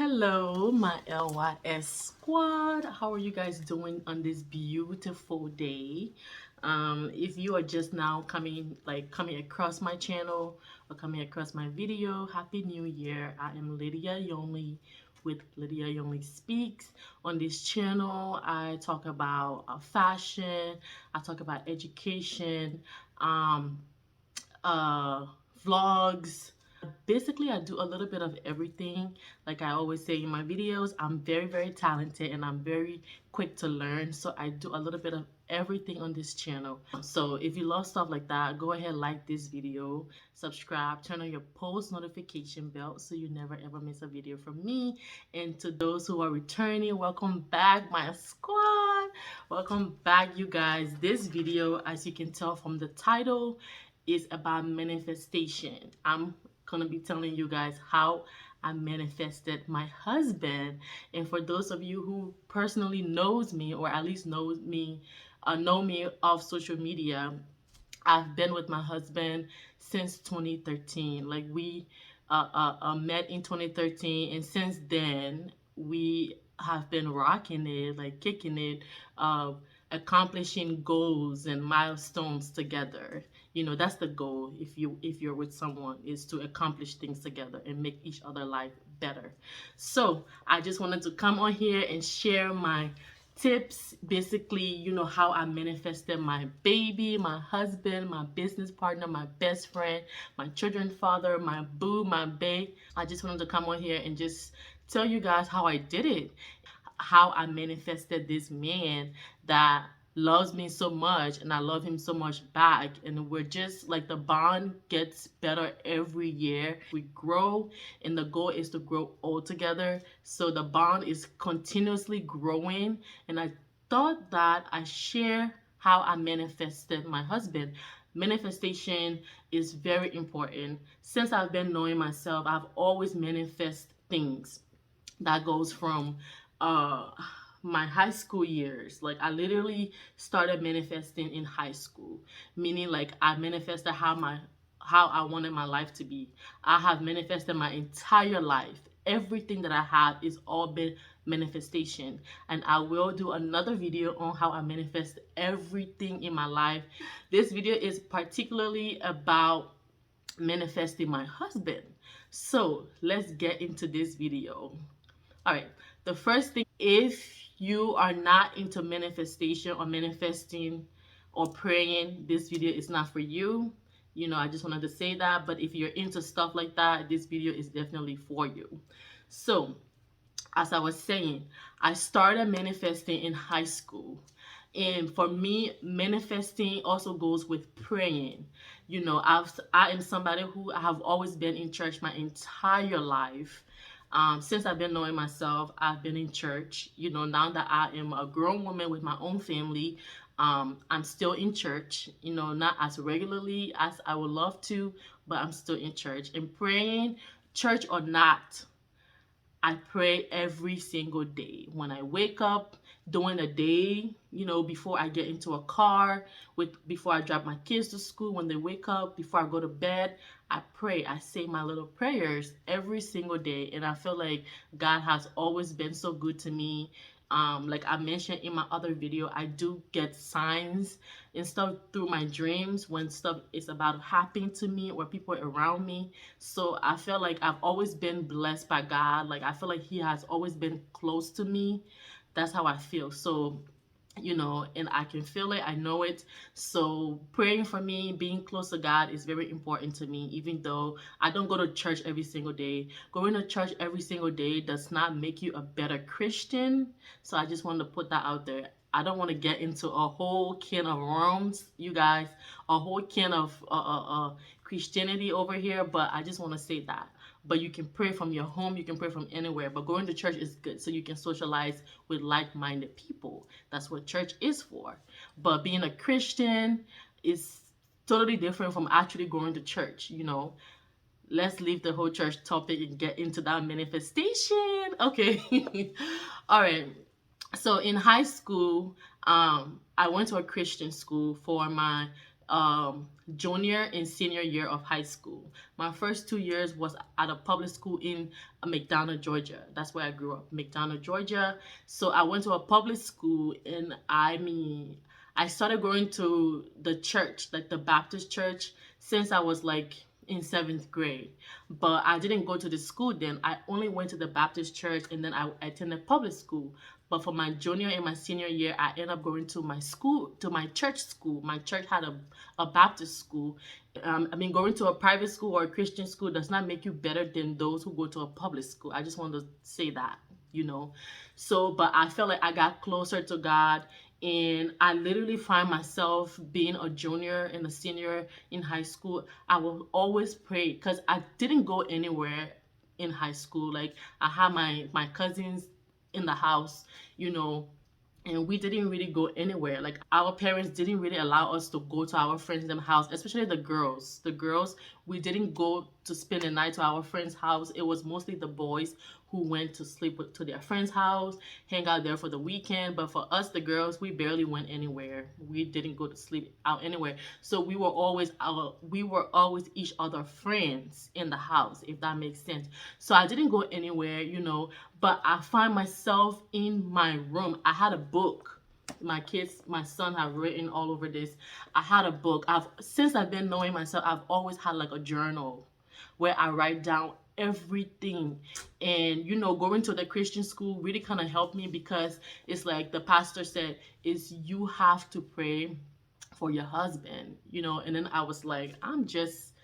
Hello, my LYS squad. How are you guys doing on this beautiful day? If you are just now coming across my channel or coming across my video, Happy New Year. I am Lydia Yonley with Lydia Yonley Speaks. On this channel, I talk about fashion, I talk about education, um, uh, vlogs. Basically, I do a little bit of everything. Like I always say in my videos, I'm very, very talented and I'm very quick to learn. So I do a little bit of everything on this channel. So if you love stuff like that, go ahead, like this video, subscribe, turn on your post notification bell so you never ever miss a video from me. And to those who are returning, welcome back, my squad. Welcome back, you guys. This video, as you can tell from the title, is about manifestation. I'm gonna be telling you guys how I manifested my husband. And for those of you who personally knows me or at least know me off social media, I've been with my husband since 2013. Like we met in 2013, and since then we have been rocking it, like kicking it, uh, accomplishing goals and milestones together. You know, that's the goal. If you're with someone, is to accomplish things together and make each other life better. So I just wanted to come on here and share my tips, basically, how I manifested my baby, my husband, my business partner, my best friend, my children's father, my boo, my babe. I just wanted to come on here and just tell you guys how I did it, how I manifested this man that loves me so much and I love him so much back, and we're just like, the bond gets better every year. We grow and the goal is to grow all together, so the bond is continuously growing. And I thought that I share how I manifested my husband. Manifestation is very important. Since I've been knowing myself, I've always manifest things. That goes from uh my high school years. Like I literally started manifesting in high school, meaning like I manifested how I wanted my life to be. I have manifested my entire life. Everything that I have is all been manifestation, and I will do another video on how I manifest everything in my life. This video is particularly about manifesting my husband. So let's get into this video. All right. The first thing, if you are not into manifestation or manifesting or praying, this video is not for you. I just wanted to say that. But if you're into stuff like that, this video is definitely for you. So, as I was saying, I started manifesting in high school. And for me, manifesting also goes with praying. I am somebody who have always been in church my entire life. Since I've been knowing myself, I've been in church. Now that I am a grown woman with my own family, I'm still in church. Not as regularly as I would love to, but I'm still in church and praying, church or not. I pray every single day. When I wake up, during the day, before I get into a car, before I drop my kids to school, when they wake up, before I go to bed, I pray. I say my little prayers every single day. And I feel like God has always been so good to me. Like I mentioned in my other video, I do get signs and stuff through my dreams when stuff is about happening to me or people around me. So I feel like I've always been blessed by God. Like I feel like He has always been close to me. That's how I feel. So and I can feel it, I know it. So praying for me, being close to God is very important to me, even though I don't go to church every single day. Going to church every single day does not make you a better Christian. So I just wanted to put that out there. I don't want to get into a whole can of worms, you guys, a whole can of Christianity over here, but I just want to say that. But you can pray from your home, you can pray from anywhere, but going to church is good so you can socialize with like-minded people. That's what church is for. But being a Christian is totally different from actually going to church. Let's leave the whole church topic and get into that manifestation. Okay. All right. So in high school, I went to a Christian school for my junior and senior year of high school. My first 2 years was at a public school in McDonough, Georgia. That's where I grew up, McDonough, Georgia. So I went to a public school, and I mean, I started going to the church, like the Baptist church, since I was like in seventh grade. But I didn't go to the school then. I only went to the Baptist church, and then I attended public school. But for my junior and my senior year, I ended up going to my school, to my church school. My church had a Baptist school. I mean, going to a private school or a Christian school does not make you better than those who go to a public school. I just want to say that, you know. So, but I felt like I got closer to God, and I literally find myself being a junior and a senior in high school. I will always pray because I didn't go anywhere in high school. Like, I had my cousins in the house, you know, and we didn't really go anywhere. Like, our parents didn't really allow us to go to our friends' them house, especially the girls. The girls, we didn't go to spend the night to our friend's house. It was mostly the boys who went to sleep to their friend's house, hang out there for the weekend. But for us, the girls, we barely went anywhere. We didn't go to sleep out anywhere. So we were always each other friends in the house, if that makes sense. So I didn't go anywhere, you know, but I find myself in my room. I had a book. My son have written all over this. I had a book. Since I've been knowing myself, I've always had like a journal where I write down everything. And you know, going to the Christian school really kind of helped me, because it's like the pastor said, is you have to pray for your husband, you know. And then I was like, I'm just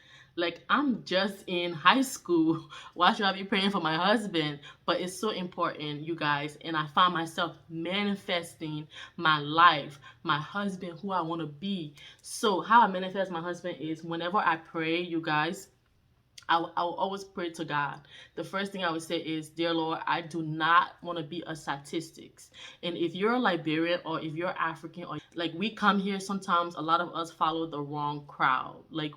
in high school. Why should I be praying for my husband? But it's so important, you guys. And I find myself manifesting my life, my husband, who I want to be. So how I manifest my husband is whenever I pray, you guys, I will always pray to God. The first thing I would say is, Dear Lord, I do not want to be a statistics. And if you're a Liberian, or if you're African, or like, we come here sometimes, a lot of us follow the wrong crowd. Like,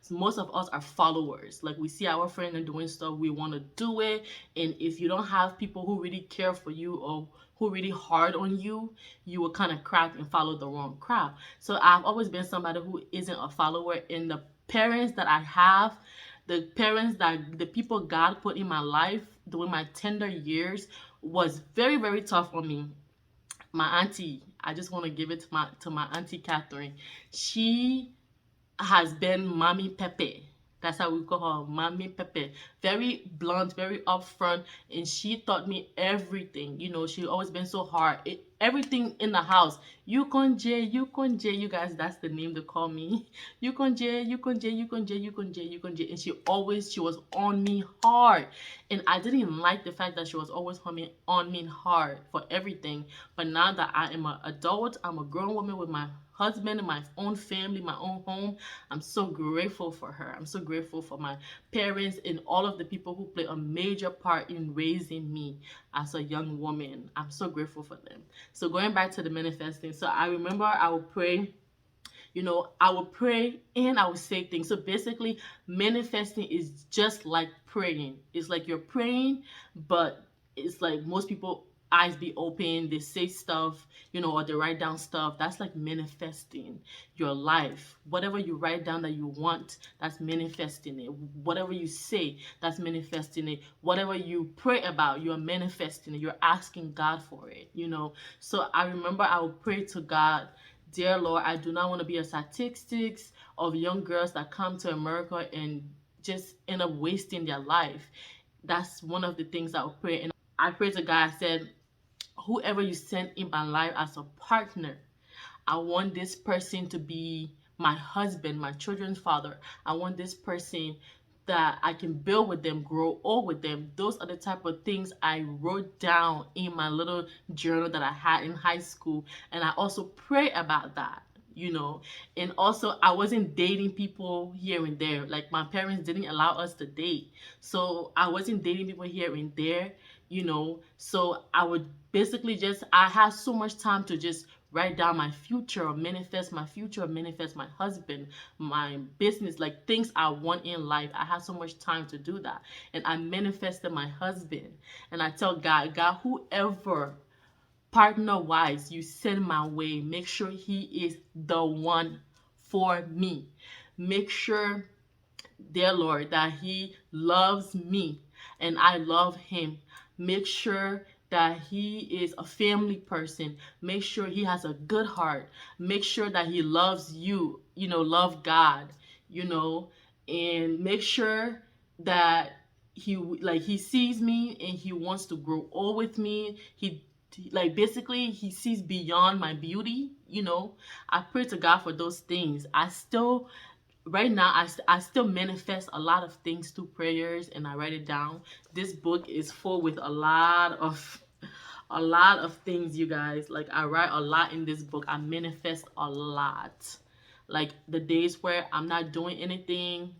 most of us are followers. Like, we see our friend and doing stuff, we want to do it. And if you don't have people who really care for you, or who really hard on you, you will kind of crack and follow the wrong crowd. So I've always been somebody who isn't a follower. And the parents that I have, the people God put in my life during my tender years, was very, very tough on me. My auntie, I just want to give it to my auntie Catherine. She has been Mommy Pepe. That's how we call her, Mommy Pepe. Very blunt, very upfront, and she taught me everything. You know, she always been so hard. Everything in the house. Yukonje. You guys, that's the name they call me. Yukonje. And she was on me hard. And I didn't like the fact that she was always on me hard for everything. But now that I am an adult, I'm a grown woman with my husband and my own family, my own home, I'm so grateful for her. I'm so grateful for my parents and all of the people who play a major part in raising me as a young woman. I'm so grateful for them. So going back to the manifesting, so I remember I would pray. You know, I would pray and I would say things. So basically, manifesting is just like praying. It's like you're praying, but it's like most people eyes be open, they say stuff, you know, or they write down stuff. That's like manifesting your life. Whatever you write down that you want, that's manifesting it. Whatever you say, that's manifesting it. Whatever you pray about, you're manifesting it. You're asking God for it, you know. So I remember I would pray to God, Dear Lord, I do not want to be a statistics of young girls that come to America and just end up wasting their life. That's one of the things I would pray. And I prayed to God, I said, whoever you send in my life as a partner, I want this person to be my husband, my children's father. I want this person that I can build with them, grow old with them. Those are the type of things I wrote down in my little journal that I had in high school. And I also pray about that, you know. And also, I wasn't dating people here and there. Like, my parents didn't allow us to date. So I wasn't dating people here and there, you know. So I would basically I had so much time to just write down my future, manifest my husband, my business, like things I want in life. I had so much time to do that. And I manifested my husband. And I tell God, whoever partner wise you send my way, make sure he is the one for me. Make sure, dear Lord, that he loves me and I love him. Make sure that he is a family person. Make sure he has a good heart. Make sure that he loves you, love God, you know, and make sure that he sees me and he wants to grow old with me. Like basically he sees beyond my beauty. I pray to God for those things. I still right now I still manifest a lot of things through prayers and I write it down. This book is full with a lot of things, you guys. Like I write a lot in this book. I manifest a lot. Like the days where I'm not doing anything,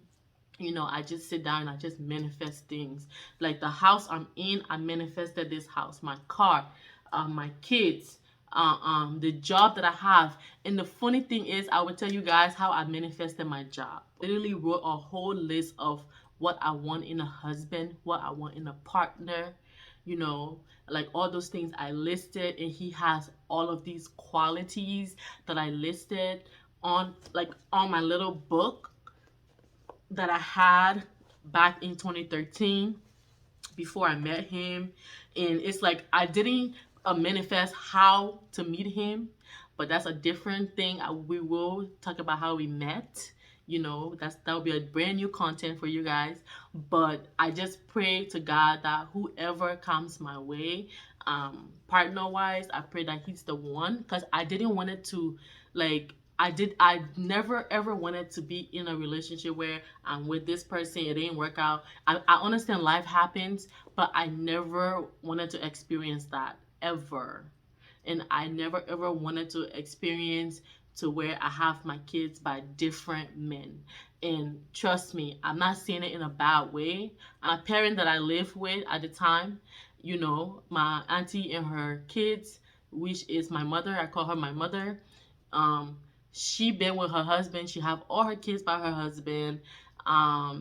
I just sit down and I just manifest things. Like the house I'm in, I manifested this house, my car, my kids, the job that I have. And the funny thing is, I will tell you guys how I manifested my job. I literally wrote a whole list of what I want in a husband, what I want in a partner, you know, like all those things I listed, and he has all of these qualities that I listed on my little book that I had back in 2013 before I met him. And it's like I didn't manifest how to meet him, but that's a different thing. We will talk about how we met. That will be a brand new content for you guys. But I just pray to God that whoever comes my way, partner wise, I pray that he's the one, because I didn't want it to like I never ever wanted to be in a relationship where I'm with this person, it didn't work out. I understand life happens, but I never wanted to experience that ever. And I never ever wanted to experience to where I have my kids by different men. And trust me, I'm not saying it in a bad way. My parent that I lived with at the time, my auntie and her kids, which is my mother, I call her my mother. Um, she been with her husband. She have all her kids by her husband.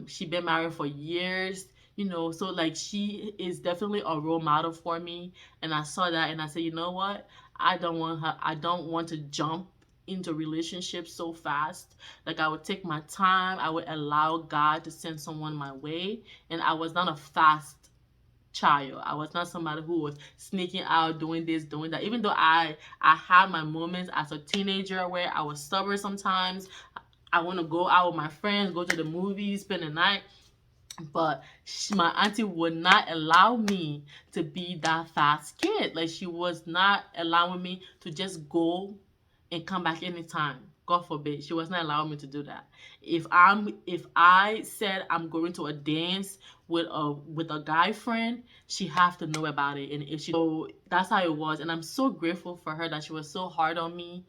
She been married for years. So like she is definitely a role model for me. And I saw that and I said, you know what? I don't want to jump into relationships so fast. Like I would take my time. I would allow God to send someone my way. And I was not a fast child. I was not somebody who was sneaking out, doing this, doing that. Even though I had my moments as a teenager where I was stubborn sometimes. I want to go out with my friends, go to the movies, spend the night. But my auntie would not allow me to be that fast kid. Like she was not allowing me to just go and come back anytime. God forbid. She was not allowing me to do that. If I said I'm going to a dance with a guy friend, she have to know about it. And if she so that's how it was. And I'm so grateful for her that she was so hard on me.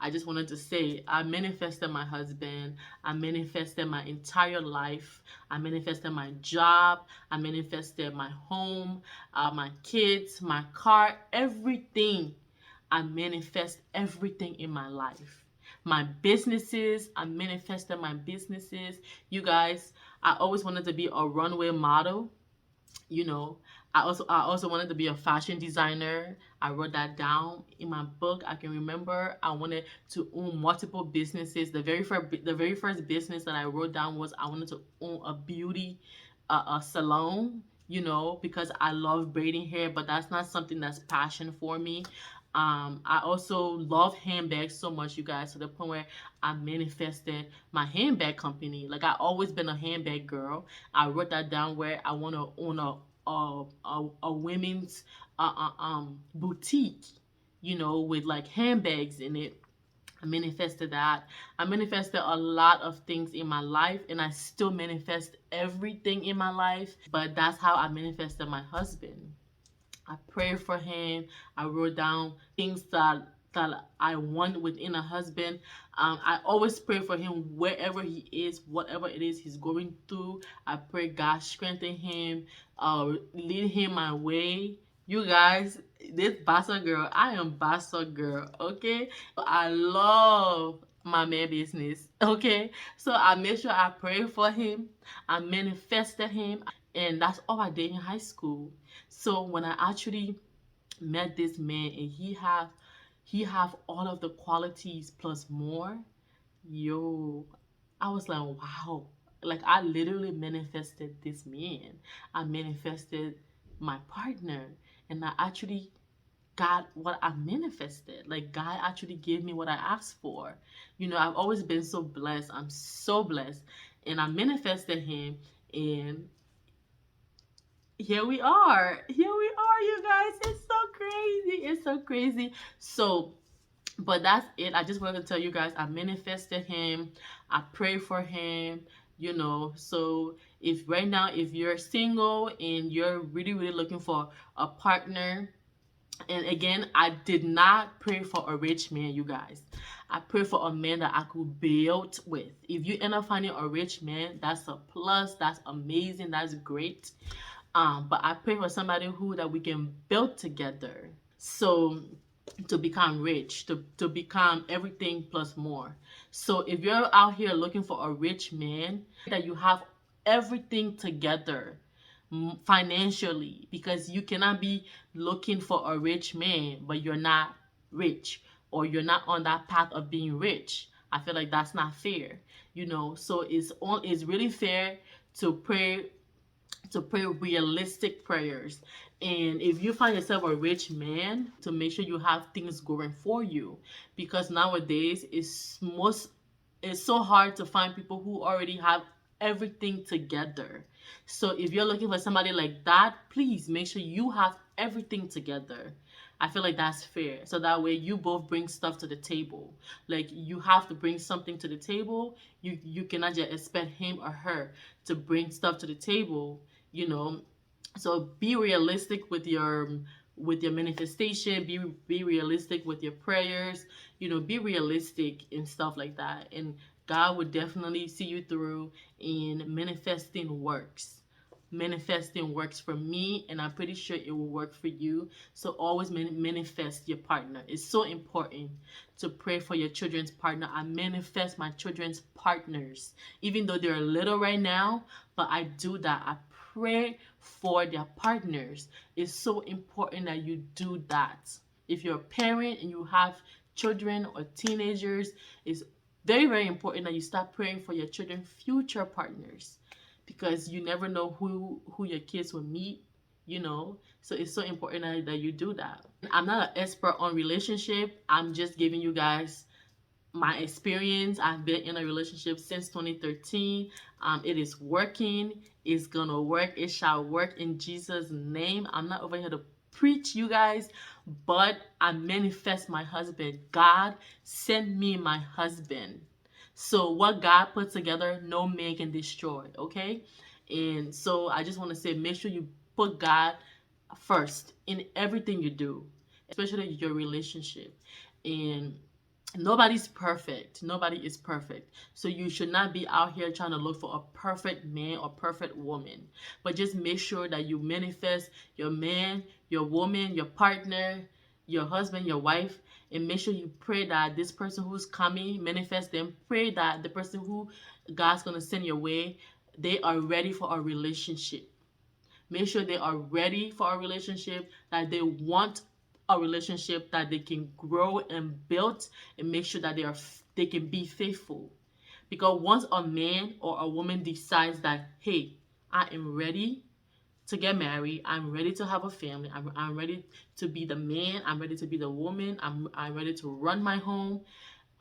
I just wanted to say I manifested my husband. I manifested my entire life. I manifested my job. I manifested my home, my kids, my car, everything. I manifest everything in my life. My businesses, I manifested my businesses. You guys, I always wanted to be a runway model. you know I also wanted to be a fashion designer. I wrote that down in my book. I can remember I wanted to own multiple businesses. The very first business that I wrote down was I wanted to own a beauty a salon, because I love braiding hair, but that's not something that's passion for me. I also love handbags so much, you guys, to the point where I manifested my handbag company. Like I always been a handbag girl. I wrote that down where I want to own a women's boutique, with like handbags in it. I manifested that. I manifested a lot of things in my life, and I still manifest everything in my life. But that's how I manifested my husband. I prayed for him. I wrote down things that I want within a husband. I always pray for him wherever he is, whatever it is he's going through. I pray God strengthen him, lead him my way. You guys, this Bassa girl, I am Bassa girl, okay? I love my man business, okay? So I made sure I prayed for him. I manifested him, and that's all I did in high school. So when I actually met this man and he have all of the qualities plus more, Yo, I was like, wow. Like, I literally manifested this man. I manifested my partner. And I actually got what I manifested. Like, God actually gave me what I asked for. I've always been so blessed. I'm so blessed. And I manifested him. And here we are. Here we are, you guys. It's so crazy. It's so crazy. So, but that's it. I just wanted to tell you guys I manifested him. I pray for him. So if right now, if you're single and you're really, really looking for a partner, and again, I did not pray for a rich man, you guys. I pray for a man that I could build with. If you end up finding a rich man, that's a plus. That's amazing. That's great. But I pray for somebody who that we can build together. So to become rich, to become everything plus more. So if you're out here looking for a rich man, that you have everything together financially, because you cannot be looking for a rich man but you're not rich, or you're not on that path of being rich. I feel like that's not fair. So it's really fair to pray realistic prayers. And if you find yourself a rich man, to make sure you have things going for you, because nowadays it's so hard to find people who already have everything together. So if you're looking for somebody like that, please make sure you have everything together. I feel like that's fair. So that way you both bring stuff to the table. Like, you have to bring something to the table. You cannot just expect him or her to bring stuff to the table, you know. So be realistic with your manifestation. Be realistic with your prayers. Be realistic and stuff like that. And God would definitely see you through. In manifesting works for me, and I'm pretty sure it will work for you. So always manifest your partner. It's so important to pray for your children's partner. I manifest my children's partners, even though they're little right now, but I do that. I pray for their partners. It's so important that you do that. If you're a parent and you have children or teenagers, it's very, very important that you start praying for your children's future partners, because you never know who your kids will meet. So it's so important that you do that. I'm not an expert on relationship. I'm just giving you guys my experience. I've been in a relationship since 2013. It is working. It's gonna work. It shall work in Jesus' name. I'm not over here to preach, you guys, but I manifest my husband. God sent me my husband. So what God put together, no man can destroy. Okay, and so I just want to say, make sure you put God first in everything you do, especially your relationship. And nobody's perfect. Nobody is perfect. So you should not be out here trying to look for a perfect man or perfect woman. But just make sure that you manifest your man, your woman, your partner, your husband, your wife, and make sure you pray that this person who's coming, manifest them. Pray that the person who God's going to send your way, they are ready for a relationship. Make sure they are ready for a relationship, that they want a relationship that they can grow and build, and make sure that they can be faithful. Because once a man or a woman decides that, hey, I am ready to get married, I'm ready to have a family, I'm ready to be the man, I'm ready to be the woman, I'm ready to run my home,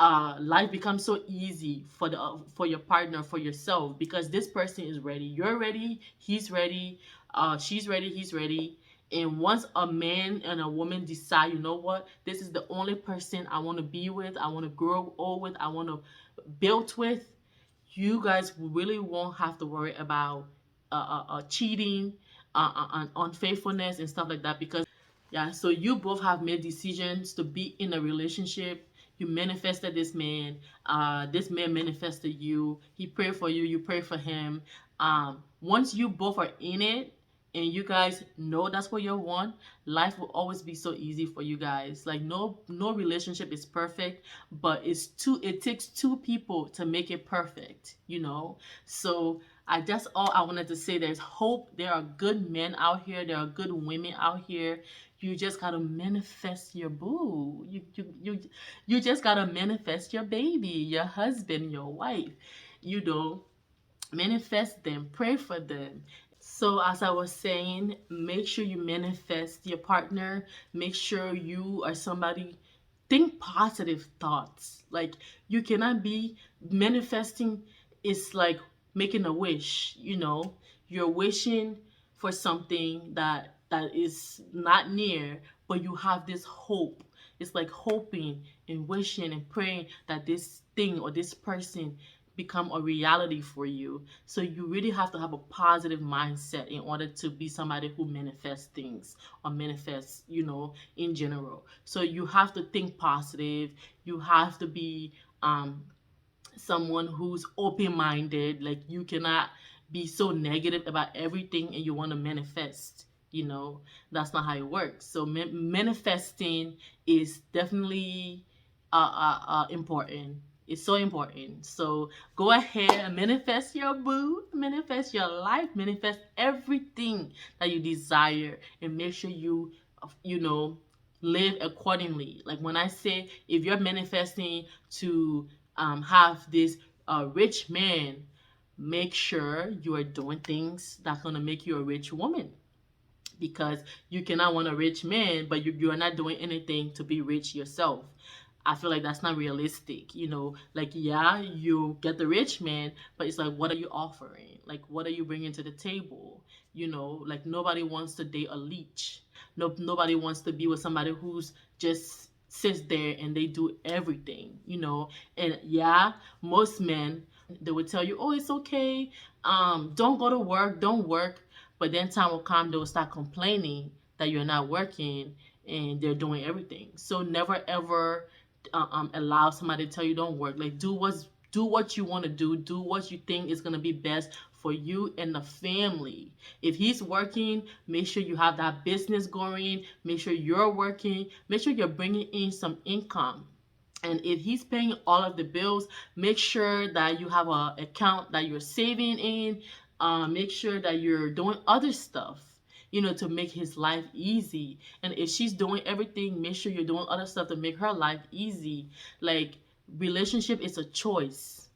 life becomes so easy for your partner, for yourself, because this person is ready. You're ready. He's ready. She's ready. He's ready. And once a man and a woman decide, you know what, this is the only person I want to be with, I want to grow old with, I want to build with, you guys really won't have to worry about cheating, unfaithfulness, and stuff like that. Because yeah, so you both have made decisions to be in a relationship. You manifested this man. This man manifested you. He prayed for you. You pray for him. Once you both are in it, and you guys know that's what you want, life will always be so easy for you guys. Like, no relationship is perfect, but it takes two people to make it perfect. So all I wanted to say, there's hope. There are good men out here, there are good women out here. You just gotta manifest your boo. You just gotta manifest your baby, your husband, your wife. You know, manifest them, pray for them. So, as I was saying, make sure you manifest your partner. Make sure you are somebody, think positive thoughts. Like, you cannot be manifesting, is like making a wish, You're wishing for something that is not near, but you have this hope. It's like hoping and wishing and praying that this thing or this person become a reality for you. So you really have to have a positive mindset in order to be somebody who manifests things or manifests, in general. So you have to think positive. You have to be someone who's open minded. Like, you cannot be so negative about everything and you want to manifest. That's not how it works. So manifesting is definitely important. It's so important. So go ahead and manifest your boo, manifest your life, manifest everything that you desire, and make sure you know, live accordingly. Like, when I say, if you're manifesting to have this rich man, make sure you are doing things that's gonna make you a rich woman, because you cannot want a rich man, but you are not doing anything to be rich yourself. I feel like that's not realistic. Like, yeah, you get the rich man, but it's like, what are you offering? Like, what are you bringing to the table? Like, nobody wants to date a leech. No, nobody wants to be with somebody who's just sits there and they do everything. And yeah, most men, they would tell you, oh, it's okay. Don't go to work, don't work. But then time will come, they'll start complaining that you're not working and they're doing everything. So never ever allow somebody to tell you don't work. Like, do what you want to do. Do what you think is gonna be best for you and the family. If he's working, make sure you have that business going. Make sure you're working. Make sure you're bringing in some income. And if he's paying all of the bills, make sure that you have a account that you're saving in. Make sure that you're doing other stuff, to make his life easy. And if she's doing everything, make sure you're doing other stuff to make her life easy. Like, relationship is a choice.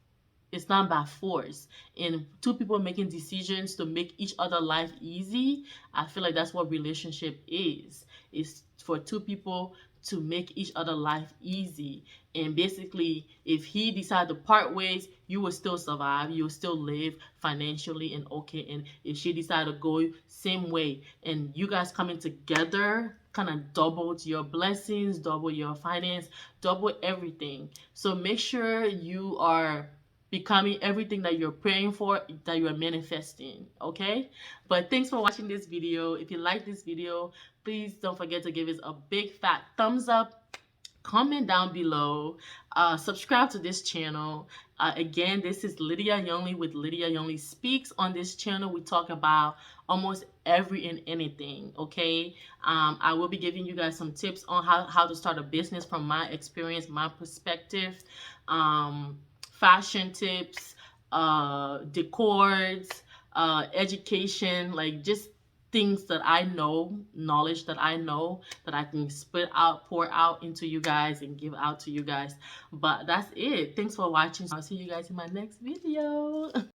It's not by force. And two people making decisions to make each other life easy, I feel like that's what relationship is. It's for two people to make each other life easy. And basically, if he decide to part ways, you will still survive. You will still live financially and okay. And if she decide to go same way, and you guys coming together, kind of doubled your blessings, double your finance, double everything. So make sure you are becoming everything that you're praying for, that you are manifesting. Okay, but thanks for watching this video. If you like this video, please don't forget to give us a big fat thumbs up, comment down below, subscribe to this channel. Again, this is Lydia Youngly with Lydia Youngly Speaks. On this channel, we talk about almost every and anything. Okay, I will be giving you guys some tips on how to start a business from my experience, my perspective, fashion tips, decors, education, like just things that I know, knowledge that I know that I can spit out, pour out into you guys and give out to you guys. But that's it. Thanks for watching. I'll see you guys in my next video.